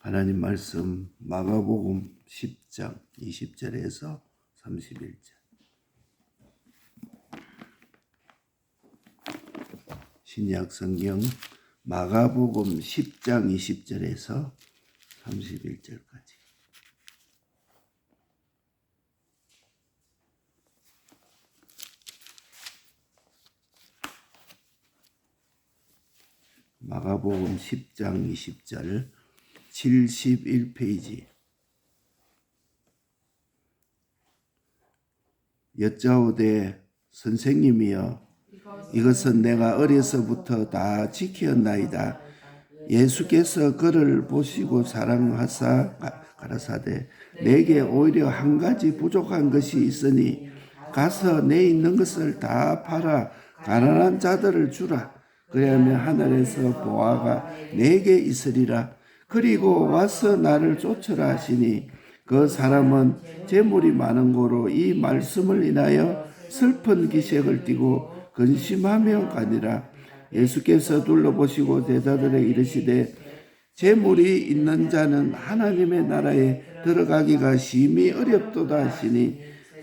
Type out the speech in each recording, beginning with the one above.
하나님 말씀 마가복음 10장 20절에서 31절. 신약 성경 마가복음 10장 20절에서 31절까지. 마가복음 10장 20절 71페이지. 여짜오되 선생님이여 이것은 내가 어려서부터 다 지켰나이다. 예수께서 그를 보시고 사랑하사 가라사대 내게 오히려 한 가지 부족한 것이 있으니 가서 내 있는 것을 다 팔아 가난한 자들을 주라. 그리하면 하늘에서 보화가 내게 있으리라. 그리고 와서 나를 쫓으라 하시니 그 사람은 재물이 많은 고로 이 말씀을 인하여 슬픈 기색을 띠고 근심하며 가니라. 예수께서 둘러보시고 제자들에게 이르시되 재물이 있는 자는 하나님의 나라에 들어가기가 심히 어렵도다 하시니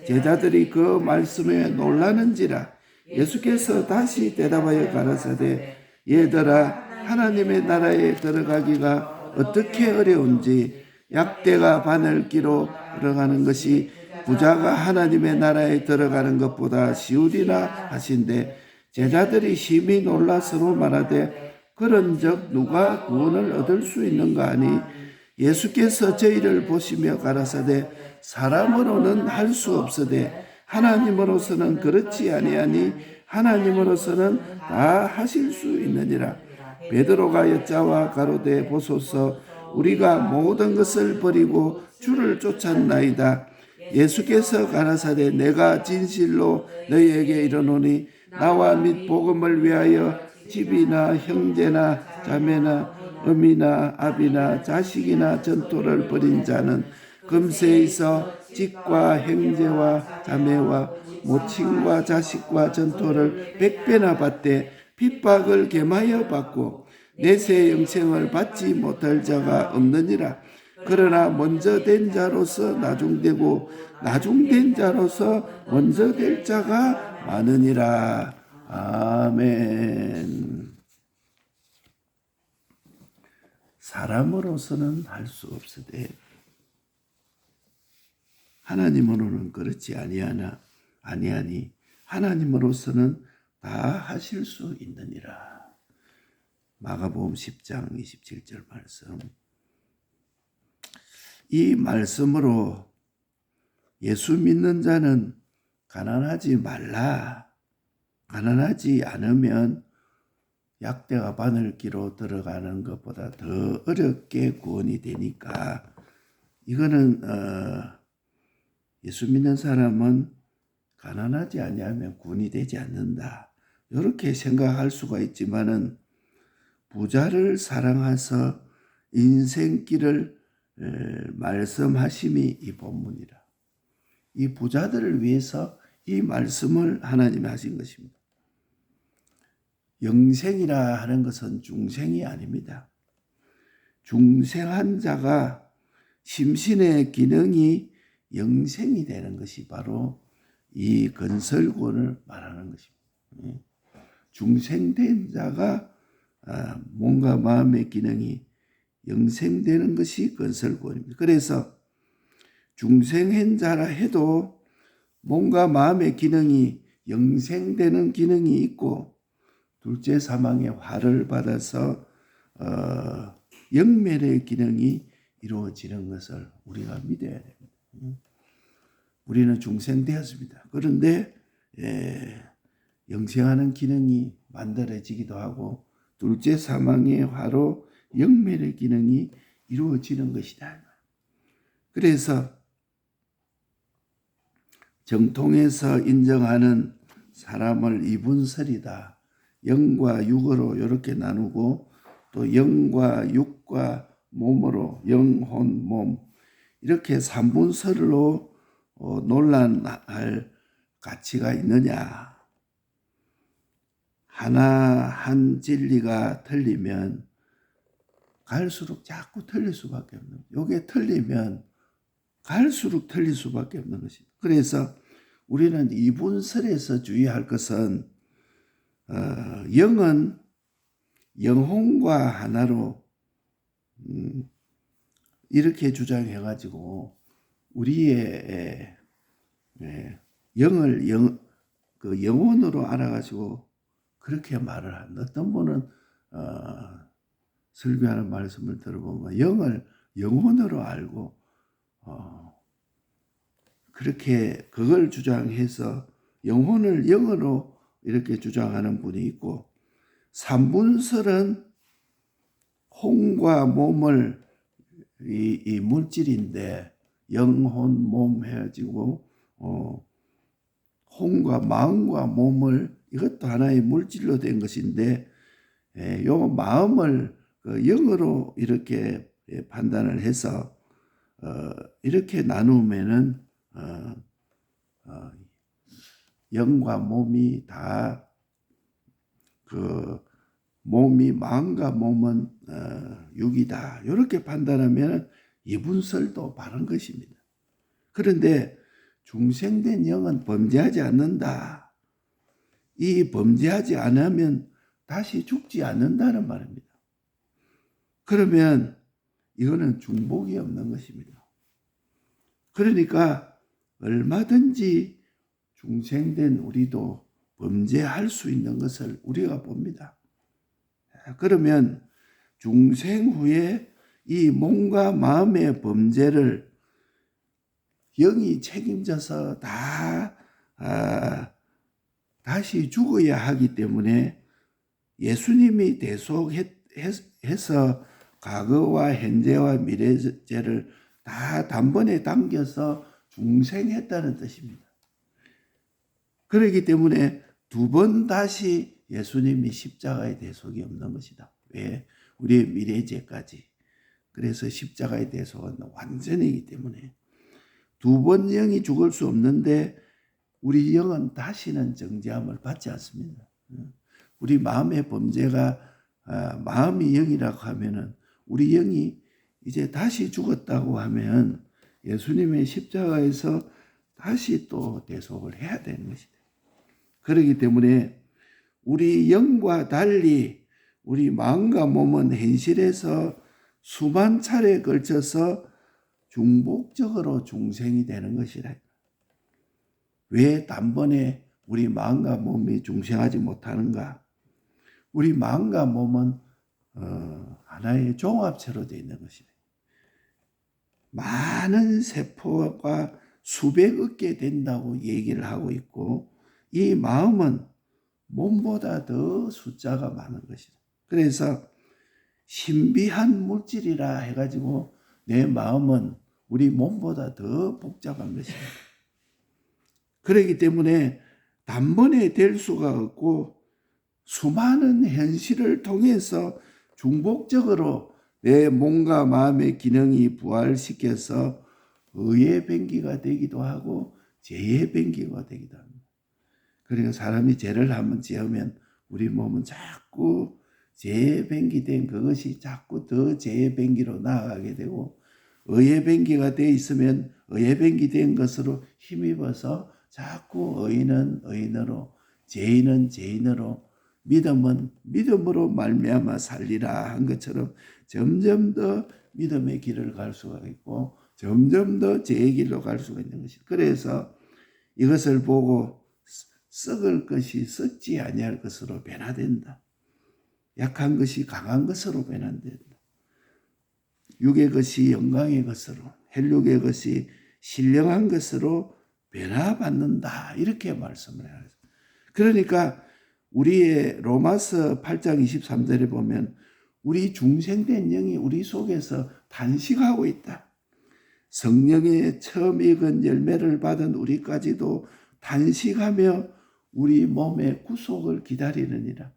제자들이 그 말씀에 놀라는지라. 예수께서 다시 대답하여 가라사대 얘들아 하나님의 나라에 들어가기가 어떻게 어려운지 약대가 바늘 끼로 들어가는 것이 부자가 하나님의 나라에 들어가는 것보다 쉬우리라 하신대 제자들이 심히 놀라 서로 말하되 그런즉 누가 구원을 얻을 수 있는가 하니 예수께서 저희를 보시며 가라사대 사람으로는 할 수 없으되 하나님으로서는 그렇지 아니하니 하나님으로서는 다 하실 수 있느니라. 베드로가 여짜와 가로되 보소서 우리가 모든 것을 버리고 주를 쫓았나이다. 예수께서 가라사대 내가 진실로 너희에게 이르노니 나와 및 복음을 위하여 집이나 형제나 자매나 어미나 아비나 자식이나 전토를 벌인 자는 금세에 있어 집과 형제와 자매와 모친과 자식과 전토를 100배나 받되 핍박을 gem하여 받고 내세 영생을 받지 못할 자가 없느니라. 그러나 먼저 된 자로서 나중되고 나중된 자로서 먼저 될 자가 많으니라. 아멘. 사람으로서는 할 수 없으되 하나님으로는 그렇지 아니하니 하나님으로서는 다 하실 수 있느니라. 마가복음 10장 27절 말씀. 이 말씀으로 예수 믿는 자는 가난하지 말라. 가난하지 않으면 약대가 바늘기로 들어가는 것보다 더 어렵게 구원이 되니까 이거는 예수 믿는 사람은 가난하지 아니하면 구원이 되지 않는다. 이렇게 생각할 수가 있지만은 부자를 사랑하사 인생길을 말씀하심이 이 본문이라. 이 부자들을 위해서 이 말씀을 하나님이 하신 것입니다. 영생이라 하는 것은 중생이 아닙니다. 중생한 자가 심신의 기능이 영생이 되는 것이 바로 이 건설권을 말하는 것입니다. 중생된 자가 몸과 마음의 기능이 영생되는 것이 건설권입니다. 그래서 중생한 자라 해도 몸과 마음의 기능이 영생되는 기능이 있고 둘째 사망의 화를 받아서 영멸의 기능이 이루어지는 것을 우리가 믿어야 됩니다. 우리는 중생되었습니다. 그런데 영생하는 기능이 만들어지기도 하고 둘째 사망의 화로 영멸의 기능이 이루어지는 것이다. 그래서 정통에서 인정하는 사람을 이분설이다. 영과 육으로 이렇게 나누고 또 영과 육과 몸으로 영혼 몸 이렇게 삼분설로 논란할 가치가 있느냐. 하나 한 진리가 틀리면 갈수록 자꾸 틀릴 수밖에 없는 거예요. 요게 틀리면 갈수록 틀릴 수밖에 없는 것입니다. 그래서 우리는 이분설에서 주의할 것은 영은 영혼과 하나로 이렇게 주장해가지고 우리의 영을 영혼으로 알아가지고 그렇게 말을 한다. 어떤 분은 설교하는 말씀을 들어보면 영을 영혼으로 알고 그렇게 그걸 주장해서 영혼을 영으로 이렇게 주장하는 분이 있고, 삼분설은 혼과 몸을 이 물질인데 영혼 몸 해가지고 혼과 마음과 몸을 이것도 하나의 물질로 된 것인데 요 마음을 영으로 이렇게 판단을 해서 이렇게 나누면은 영과 몸이 다 몸이 마음과 몸은 육이다. 이렇게 판단하면 이분설도 바른 것입니다. 그런데 중생된 영은 범죄하지 않는다. 이 범죄하지 않으면 다시 죽지 않는다는 말입니다. 그러면 이거는 중복이 없는 것입니다. 그러니까 얼마든지 중생된 우리도 범죄할 수 있는 것을 우리가 봅니다. 그러면 중생 후에 이 몸과 마음의 범죄를 영이 책임져서 다시 죽어야 하기 때문에 예수님이 대속해서 과거와 현재와 미래죄를 다 단번에 당겨서 중생했다는 뜻입니다. 그렇기 때문에 두 번 다시 예수님이 십자가의 대속이 없는 것이다. 왜? 우리의 미래죄까지. 그래서 십자가의 대속은 완전이기 때문에 두 번 영이 죽을 수 없는데 우리 영은 다시는 정죄함을 받지 않습니다. 우리 마음의 범죄가 마음이 영이라고 하면은 우리 영이 이제 다시 죽었다고 하면 예수님의 십자가에서 다시 또 대속을 해야 되는 것이다. 그렇기 때문에 우리 영과 달리 우리 마음과 몸은 현실에서 수만 차례에 걸쳐서 중복적으로 중생이 되는 것이라. 왜 단번에 우리 마음과 몸이 중생하지 못하는가? 우리 마음과 몸은 하나의 종합체로 되어 있는 것이다. 많은 세포가 수백억 개 된다고 얘기를 하고 있고, 이 마음은 몸보다 더 숫자가 많은 것이다. 그래서 신비한 물질이라 해가지고 내 마음은 우리 몸보다 더 복잡한 것입니다. 그렇기 때문에 단번에 될 수가 없고 수많은 현실을 통해서 중복적으로 내 몸과 마음의 기능이 부활시켜서 의의 변기가 되기도 하고 죄의 변기가 되기도 합니다. 그러니까 사람이 죄를 한번 지으면 우리 몸은 자꾸 죄의 변기된 그것이 자꾸 더 죄의 변기로 나아가게 되고, 의의 변기가 되어 있으면 의의 변기된 것으로 힘입어서 자꾸 의인은 의인으로, 죄인은 죄인으로, 믿음은 믿음으로 말미암아 살리라 한 것처럼 점점 더 믿음의 길을 갈 수가 있고 점점 더 죄의 길로 갈 수가 있는 것이다. 그래서 이것을 보고 썩을 것이 썩지 아니할 것으로 변화된다. 약한 것이 강한 것으로 변화된다. 육의 것이 영광의 것으로, 혈육의 것이 신령한 것으로 변화받는다. 이렇게 말씀을 해요. 그러니까 우리의 로마서 8장 23절에 보면 우리 중생된 영이 우리 속에서 단식하고 있다. 성령의 처음 익은 열매를 받은 우리까지도 단식하며 우리 몸의 구속을 기다리느니라.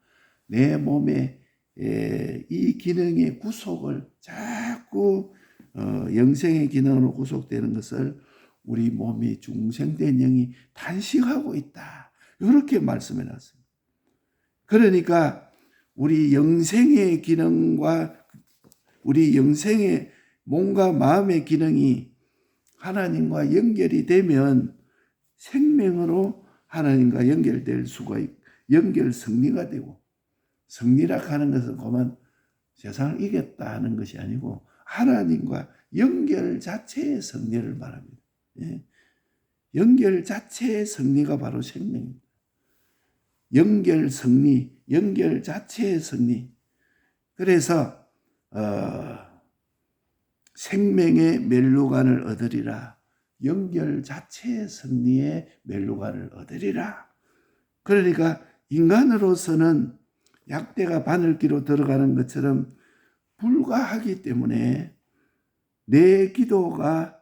내 몸의 이 기능의 구속을 자꾸 영생의 기능으로 구속되는 것을 우리 몸이 중생된 영이 단식하고 있다. 이렇게 말씀해 놨습니다. 그러니까 우리 영생의 기능과 우리 영생의 몸과 마음의 기능이 하나님과 연결이 되면 생명으로 하나님과 연결될 수가 연결 승리가 되고, 승리라 하는 것은 그만 세상을 이겼다 하는 것이 아니고 하나님과 연결 자체의 승리를 말합니다. 예. 연결 자체의 승리가 바로 생명입니다. 연결 승리, 연결 자체의 승리. 그래서 생명의 멸류관을 얻으리라. 연결 자체의 승리의 멸류관을 얻으리라. 그러니까 인간으로서는 약대가 바늘기로 들어가는 것처럼 불가하기 때문에 내 기도가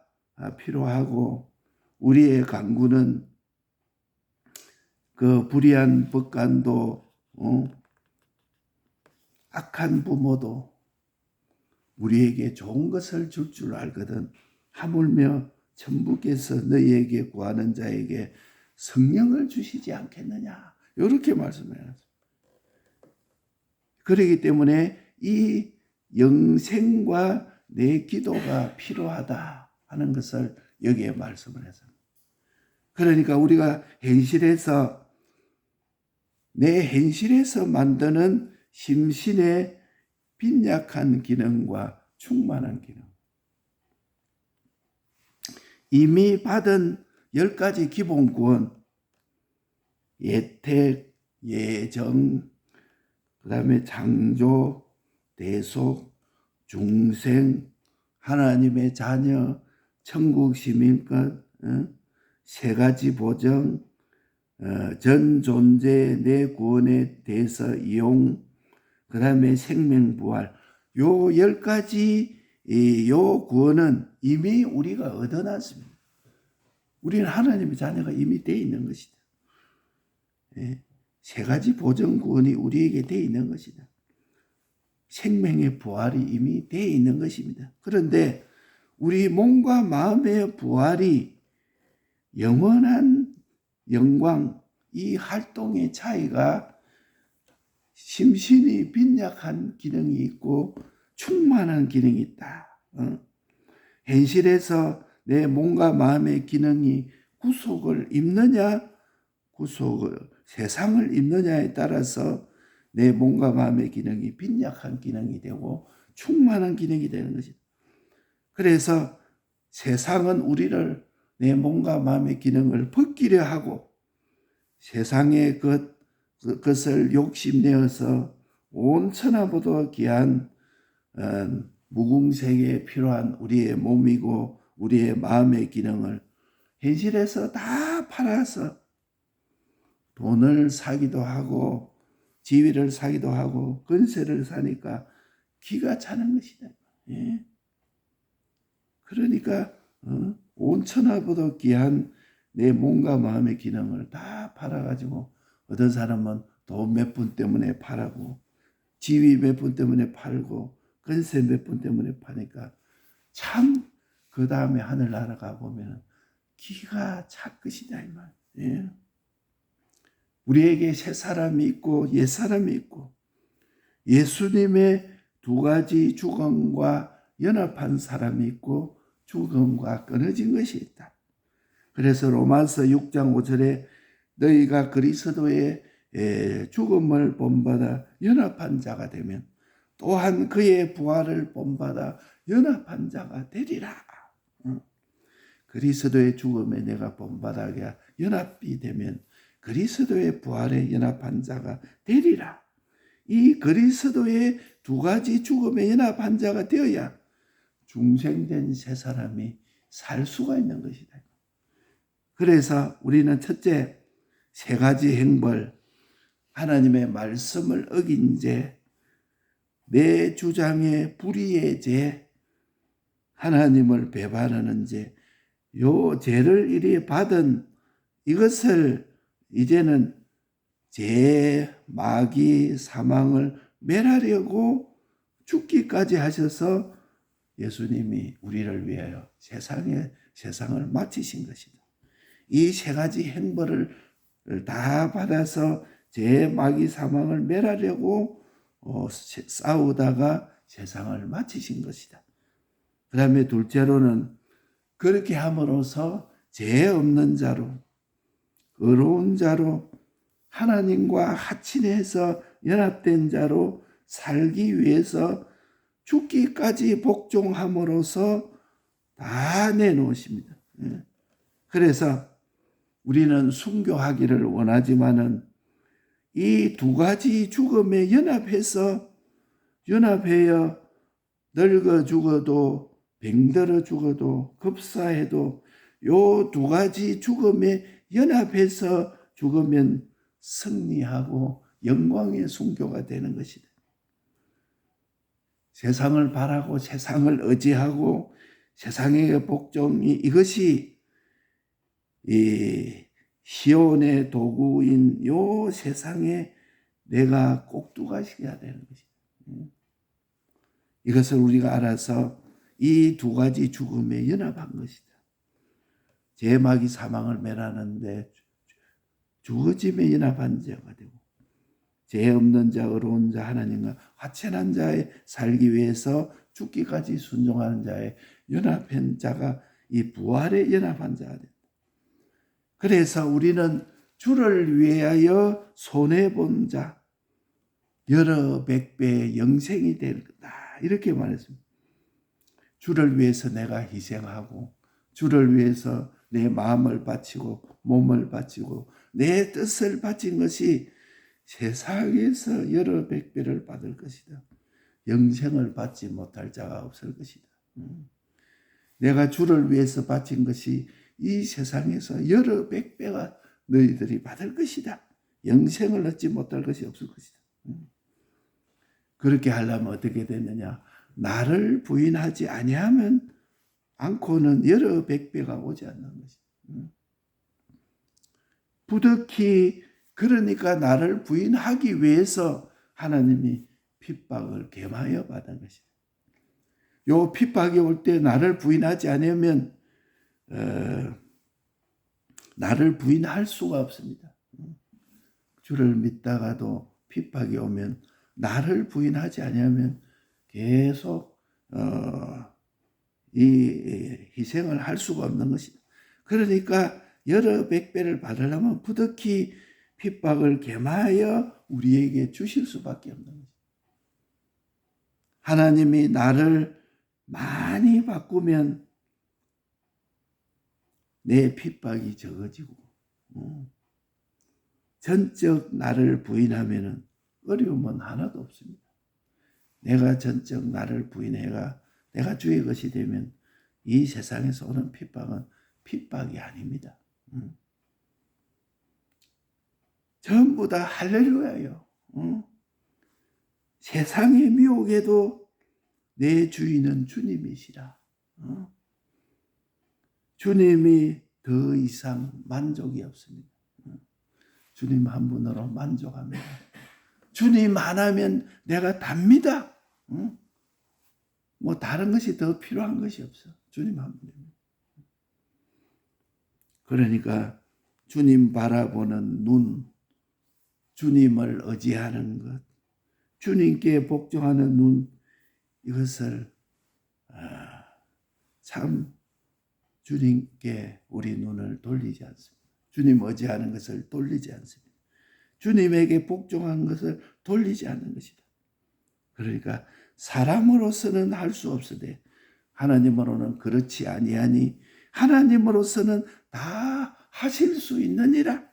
필요하고, 우리의 간구는 그 불의한 법관도 악한 부모도 우리에게 좋은 것을 줄 줄 알거든 하물며 천부께서 너희에게 구하는 자에게 성령을 주시지 않겠느냐, 이렇게 말씀해요. 그렇기 때문에 이 영생과 내 기도가 필요하다 하는 것을 여기에 말씀을 해서, 그러니까 우리가 내 현실에서 만드는 심신의 빈약한 기능과 충만한 기능, 이미 받은 10가지 기본 구원, 예택, 예정, 그 다음에 창조, 대속, 중생, 하나님의 자녀, 천국 시민권, 3가지 보정, 전 존재의 내 구원에 대해서 이용, 그 다음에 생명부활, 요 10가지 요 구원은 이미 우리가 얻어놨습니다. 우리는 하나님의 자녀가 이미 되어 있는 것이다. 3가지 보정 구원이 우리에게 되어 있는 것이다. 생명의 부활이 이미 되어 있는 것입니다. 그런데 우리 몸과 마음의 부활이 영원한 영광, 이 활동의 차이가 심신이 빈약한 기능이 있고 충만한 기능이 있다. 현실에서 내 몸과 마음의 기능이 구속을 입느냐, 세상을 입느냐에 따라서 내 몸과 마음의 기능이 빈약한 기능이 되고 충만한 기능이 되는 것이다. 그래서 세상은 우리를, 내 몸과 마음의 기능을 벗기려 하고 세상의 것을 욕심내어서 온 천하보다 귀한 무궁생에 필요한 우리의 몸이고 우리의 마음의 기능을 현실에서 다 팔아서 돈을 사기도 하고 지위를 사기도 하고 권세를 사니까 기가 차는 것이다. 예? 그러니까 온 천하보다 귀한 내 몸과 마음의 기능을 다 팔아가지고, 어떤 사람은 돈 몇 푼 때문에 팔고 지위 몇 푼 때문에 팔고 권세 몇 푼 때문에 파니까 참 그 다음에 하늘나라 가보면 기가 찰 것이다 이 말. 예? 우리에게 새 사람이 있고 옛 사람이 있고, 예수님의 2가지 죽음과 연합한 사람이 있고 죽음과 끊어진 것이 있다. 그래서 로마서 6장 5절에 너희가 그리스도의 죽음을 본받아 연합한 자가 되면 또한 그의 부활을 본받아 연합한 자가 되리라. 그리스도의 죽음에 내가 본받아 연합이 되면 그리스도의 부활에 연합한 자가 되리라. 이 그리스도의 2가지 죽음에 연합한 자가 되어야 중생된 새 사람이 살 수가 있는 것이다. 그래서 우리는 첫째, 3가지 행벌, 하나님의 말씀을 어긴 죄, 내 주장의 불의의 죄, 하나님을 배반하는 죄, 요 죄를 이리 받은 이것을 이제는 죄, 마귀, 사망을 멸하려고 죽기까지 하셔서 예수님이 우리를 위하여 세상을 마치신 것이다. 이 3가지 행벌을 다 받아서 죄, 마귀, 사망을 멸하려고 싸우다가 세상을 마치신 것이다. 그 다음에 둘째로는 그렇게 함으로써 죄 없는 자로, 의로운 자로, 하나님과 합친해서 연합된 자로 살기 위해서 죽기까지 복종함으로써 다 내놓으십니다. 그래서 우리는 순교하기를 원하지만은 이 두 가지 죽음에 연합하여 늙어 죽어도 병들어 죽어도 급사해도 요 두 가지 죽음에 연합해서 죽으면 승리하고 영광의 순교가 되는 것이다. 세상을 바라고 세상을 의지하고 세상의 복종이 이것이 이 시온의 도구인 요 세상에 내가 꼭두가 시켜야 되는 것이다. 이것을 우리가 알아서 이 두 가지 죽음에 연합한 것이다. 제막이 사망을 멸하는데 죽어짐에 연합한 자가 되고 죄 없는 자, 의로운 자, 하나님과 화친한 자의 살기 위해서 죽기까지 순종하는 자의 연합한 자가 이 부활에 연합한 자가 된다. 그래서 우리는 주를 위하여 손해본 자, 여러 백배의 영생이 될 거다. 이렇게 말했습니다. 주를 위해서 내가 희생하고 주를 위해서 내 마음을 바치고 몸을 바치고 내 뜻을 바친 것이 세상에서 여러 백배를 받을 것이다. 영생을 받지 못할 자가 없을 것이다. 내가 주를 위해서 바친 것이 이 세상에서 여러 백배가 너희들이 받을 것이다. 영생을 얻지 못할 것이 없을 것이다. 그렇게 하려면 어떻게 되느냐? 나를 부인하지 아니하면 않고는 여러 백배가 오지 않는 것이다. 부득이 그러니까 나를 부인하기 위해서 하나님이 핍박을 겸하여 받은 것이다. 요 핍박이 올 때 나를 부인하지 않으면 나를 부인할 수가 없습니다. 주를 믿다가도 핍박이 오면 나를 부인하지 않으면 계속 이 희생을 할 수가 없는 것이다. 그러니까 여러 백배를 받으려면 부득이 핍박을 겸하여 우리에게 주실 수밖에 없는 것이다. 하나님이 나를 많이 바꾸면 내 핍박이 적어지고 전적 나를 부인하면 어려움은 하나도 없습니다. 내가 전적 나를 부인해가 내가 주의 것이 되면 이 세상에서 오는 핍박은 핍박이 아닙니다. 전부 다 할렐루야예요. 세상의 미혹에도 내 주인은 주님이시라. 주님이 더 이상 만족이 없습니다. 주님 한 분으로 만족합니다. 주님 하나면 내가 답니다. 뭐 다른 것이 더 필요한 것이 없어. 주님 한 분입니다. 그러니까 주님 바라보는 눈, 주님을 의지하는 것, 주님께 복종하는 눈, 이것을 참 주님께 우리 눈을 돌리지 않습니다. 주님 의지하는 것을 돌리지 않습니다. 주님에게 복종한 것을 돌리지 않는 것이다. 그러니까 사람으로서는 할 수 없으되 하나님으로는 그렇지 아니하니 하나님으로서는 다 하실 수 있느니라.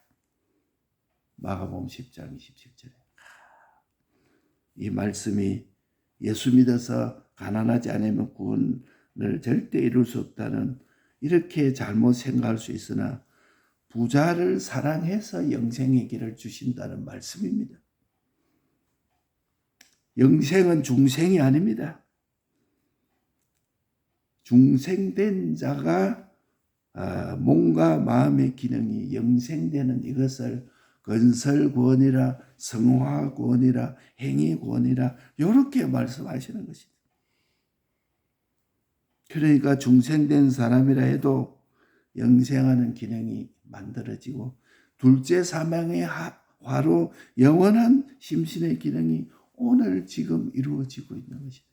마가복음 10장 27절에 이 말씀이 예수 믿어서 가난하지 않으면 구원을 절대 이룰 수 없다는 이렇게 잘못 생각할 수 있으나 부자를 사랑해서 영생의 길을 주신다는 말씀입니다. 영생은 중생이 아닙니다. 중생된 자가 몸과 마음의 기능이 영생되는 이것을 건설구원이라 성화구원이라 행위구원이라 이렇게 말씀하시는 것입니다. 그러니까 중생된 사람이라 해도 영생하는 기능이 만들어지고 둘째 사망의 화로 영원한 심신의 기능이 오늘 지금 이루어지고 있는 것이다.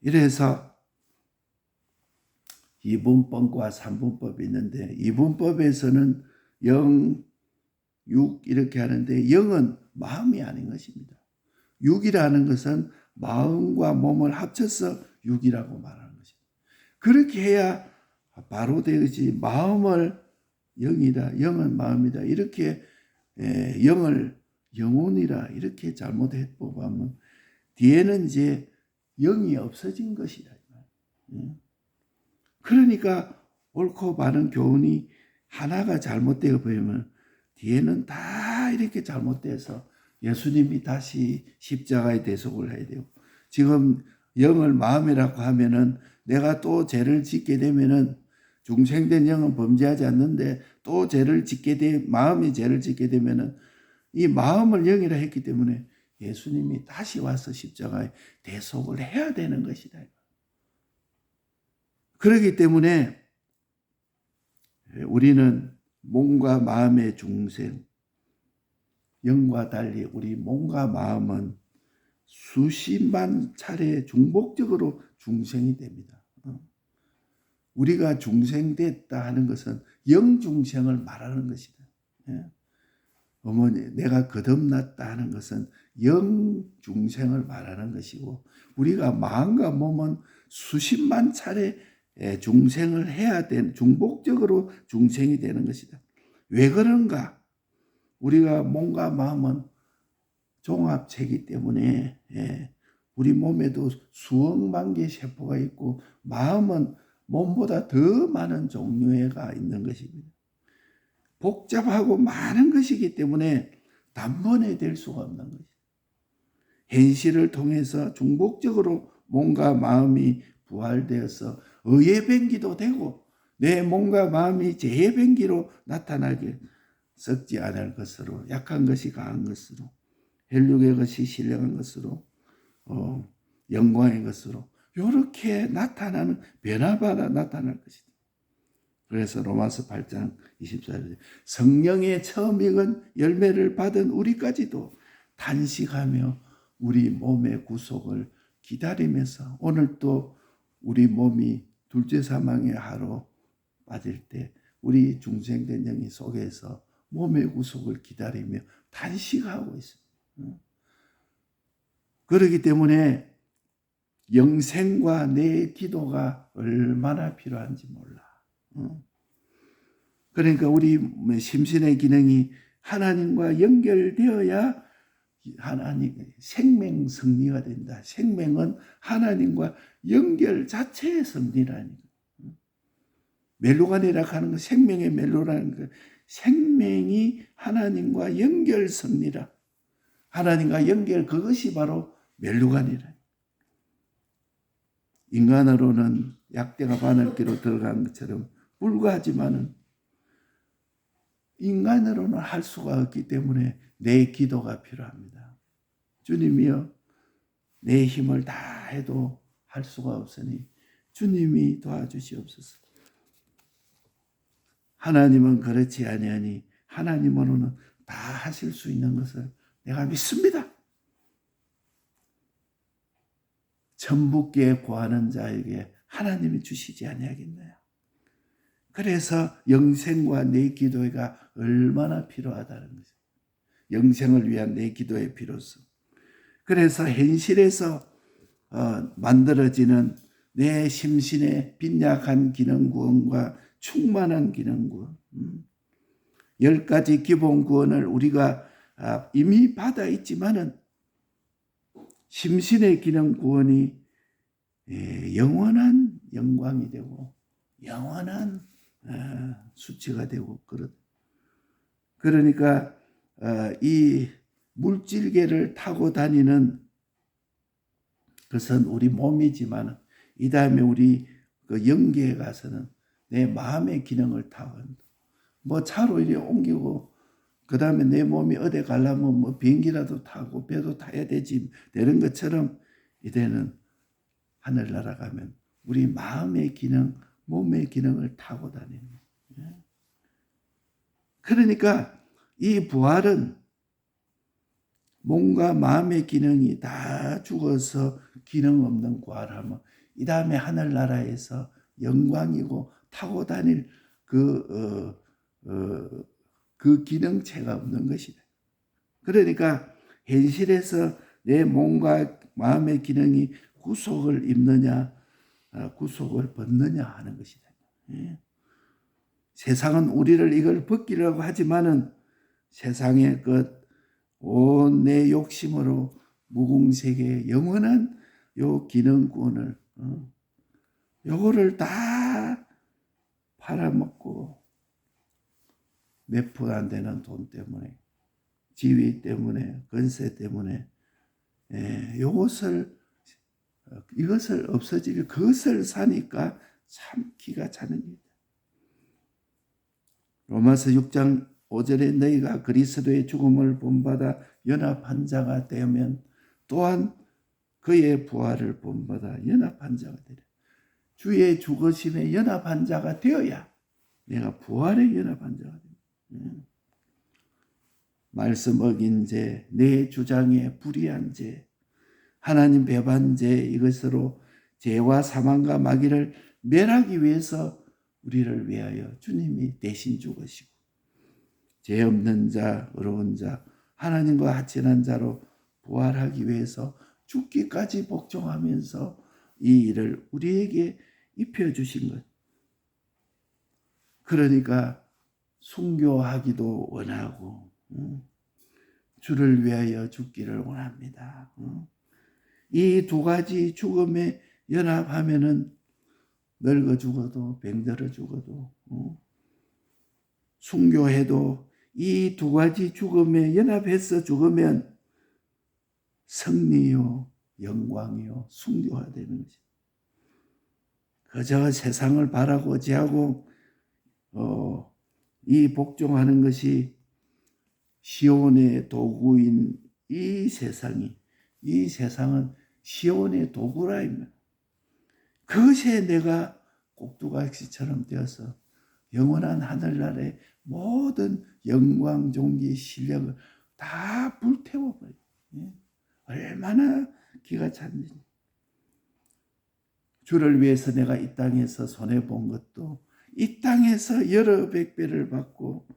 이래서 이분법과 삼분법이 있는데 이분법에서는 영, 육 이렇게 하는데 영은 마음이 아닌 것입니다. 육이라는 것은 마음과 몸을 합쳐서 육이라고 말하는 것입니다. 그렇게 해야 바로 되지 마음을 영이다, 영은 마음이다 이렇게 영을 영혼이라 이렇게 잘못해 보면 뒤에는 이제 영이 없어진 것이다. 그러니까 옳고 바른 교훈이 하나가 잘못되어 보이면 뒤에는 다 이렇게 잘못돼서 예수님이 다시 십자가에 대속을 해야 되고 지금 영을 마음이라고 하면은 내가 또 죄를 짓게 되면은 중생된 영은 범죄하지 않는데 또 죄를 짓게 돼 마음이 죄를 짓게 되면은 이 마음을 영이라 했기 때문에 예수님이 다시 와서 십자가에 대속을 해야 되는 것이다. 그렇기 때문에 우리는 몸과 마음의 중생, 영과 달리 우리 몸과 마음은 수십만 차례 중복적으로 중생이 됩니다. 우리가 중생됐다 하는 것은 영중생을 말하는 것이다. 어머니, 내가 거듭났다 하는 것은 영중생을 말하는 것이고 우리가 마음과 몸은 수십만 차례 중생을 해야 되는 중복적으로 중생이 되는 것이다. 왜 그런가? 우리가 몸과 마음은 종합체이기 때문에 우리 몸에도 수억만 개 세포가 있고 마음은 몸보다 더 많은 종류가 있는 것입니다. 복잡하고 많은 것이기 때문에 단번에 될 수가 없는 것입니다. 현실을 통해서 중복적으로 몸과 마음이 부활되어서 의의 변기도 되고 내 몸과 마음이 죄의 변기로 나타나게 썩지 않을 것으로 약한 것이 강한 것으로 혈육의 것이 신령한 것으로 영광의 것으로 이렇게 나타나는 변화받아 나타날 것이다. 그래서 로마서 8장 24절에 성령의 처음 익은 열매를 받은 우리까지도 탄식하며 우리 몸의 구속을 기다리면서 오늘 또 우리 몸이 둘째 사망의 하루 빠질 때 우리 중생된 영이 속에서 몸의 구속을 기다리며 탄식하고 있습니다. 그렇기 때문에 영생과 내 기도가 얼마나 필요한지 몰라. 그러니까 우리 심신의 기능이 하나님과 연결되어야 하나님 생명 승리가 된다. 생명은 하나님과 연결 자체의 승리라는 거예요. 멜로간이라 하는 건 생명의 멜로라는 거. 생명이 하나님과 연결 승리라. 하나님과 연결 그것이 바로 멜로간이라. 인간으로는 약대가 바늘기로 들어간 것처럼 불과하지만은 인간으로는 할 수가 없기 때문에 내 기도가 필요합니다. 주님이여 내 힘을 다 해도 할 수가 없으니 주님이 도와주시옵소서. 하나님은 그렇지 아니하니 하나님으로는 다 하실 수 있는 것을 내가 믿습니다. 천국에 구하는 자에게 하나님이 주시지 아니하겠나요? 그래서 영생과 내 기도가 얼마나 필요하다는 거죠. 영생을 위한 내 기도의 필요성. 그래서 현실에서 만들어지는 내 심신의 빈약한 기능 구원과 충만한 기능 구원. 10가지 기본 구원을 우리가 이미 받아 있지만은 심신의 기능 구원이 영원한 영광이 되고 영원한 수치가 되고 그러니까 이 물질계를 타고 다니는 것은 우리 몸이지만 이 다음에 우리 그 영계에 가서는 내 마음의 기능을 타고 뭐 차로 이리 옮기고 그 다음에 내 몸이 어디 가려면 뭐 비행기라도 타고 배도 타야 되지 되는 것처럼 이제는 하늘나라 가면 우리 마음의 기능, 몸의 기능을 타고 다니는 거예요. 그러니까 이 부활은 몸과 마음의 기능이 다 죽어서 기능 없는 부활하면 이 다음에 하늘나라에서 영광이고 타고 다닐 그 기능체가 없는 것이다. 그러니까 현실에서 내 몸과 마음의 기능이 구속을 입느냐 구속을 벗느냐 하는 것이다. 세상은 우리를 이걸 벗기려고 하지만은 세상의 온 내 욕심으로 무궁세계의 영원한 요 기능권을 요거를 다 팔아먹고 몇 푼 안 되는 돈 때문에 지위 때문에 권세 때문에 이것을 없어지려 그것을 사니까 참 기가 차는 일이다. 로마서 6장 5절에 너희가 그리스도의 죽음을 본받아 연합한 자가 되면 또한 그의 부활을 본받아 연합한 자가 되리라. 주의 죽으심에 연합한 자가 되어야 내가 부활에 연합한 자가 됩니다. 말씀 어긴 죄, 내 주장에 불의한 죄, 하나님 배반 죄, 이것으로 죄와 사망과 마귀를 멸하기 위해서 우리를 위하여 주님이 대신 죽으시고 죄 없는 자, 의로운 자, 하나님과 하친한 자로 부활하기 위해서 죽기까지 복종하면서 이 일을 우리에게 입혀주신 것. 그러니까 순교하기도 원하고 주를 위하여 죽기를 원합니다. 이 두 가지 죽음에 연합하면은 늙어 죽어도 병들어 죽어도 순교해도 이 두 가지 죽음에 연합해서 죽으면 승리요 영광이요 순교가 되는 것입니다. 그저 세상을 바라고자 하고 이 복종하는 것이 시온의 도구인 이 세상은 시온의 도구라입니다. 그것에 내가 꼭두각시처럼 되어서 영원한 하늘나라의 모든 영광, 존귀, 실력을 다 불태워버려요. 얼마나 기가 찬지. 주를 위해서 내가 이 땅에서 손해본 것도 이 땅에서 여러 백배를 받고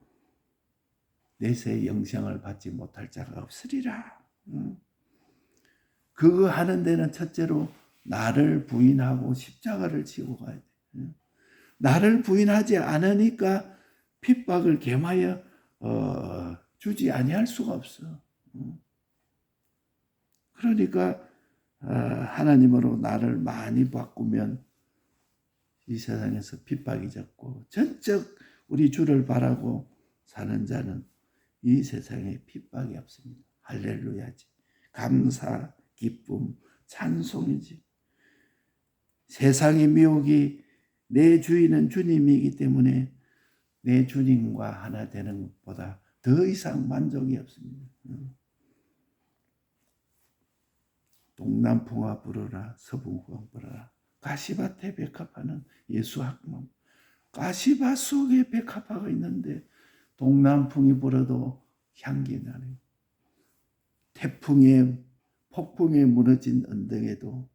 내세의 영생을 받지 못할 자가 없으리라. 그거 하는 데는 첫째로 나를 부인하고 십자가를 지고 가야 돼. 나를 부인하지 않으니까 핍박을 겸하여 주지 아니할 수가 없어. 그러니까 하나님으로 나를 많이 바꾸면 이 세상에서 핍박이 적고 전적 우리 주를 바라고 사는 자는 이 세상에 핍박이 없습니다. 할렐루야지. 감사, 기쁨, 찬송이지. 세상의 미혹이 내 주인은 주님이기 때문에 내 주님과 하나 되는 것보다 더 이상 만족이 없습니다. 동남풍아 불어라, 서풍아 불어라. 가시밭에 백합화는 예수 학문. 가시밭 속에 백합화가 있는데 동남풍이 불어도 향기 나네요. 폭풍에 무너진 언덕에도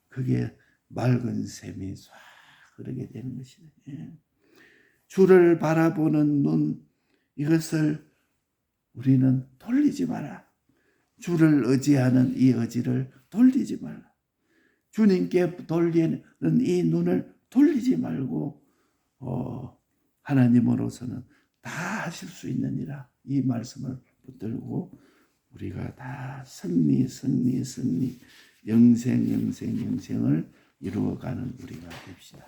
그게 맑은 샘이 쫙 흐르게 되는 것이네. 주를 바라보는 눈, 이것을 우리는 돌리지 마라. 주를 의지하는 이 의지를 돌리지 말라. 주님께 돌리는 이 눈을 돌리지 말고 하나님으로서는 다 하실 수 있느니라. 이 말씀을 붙들고 우리가 다 승리, 영생을 이루어가는 우리가 됩시다.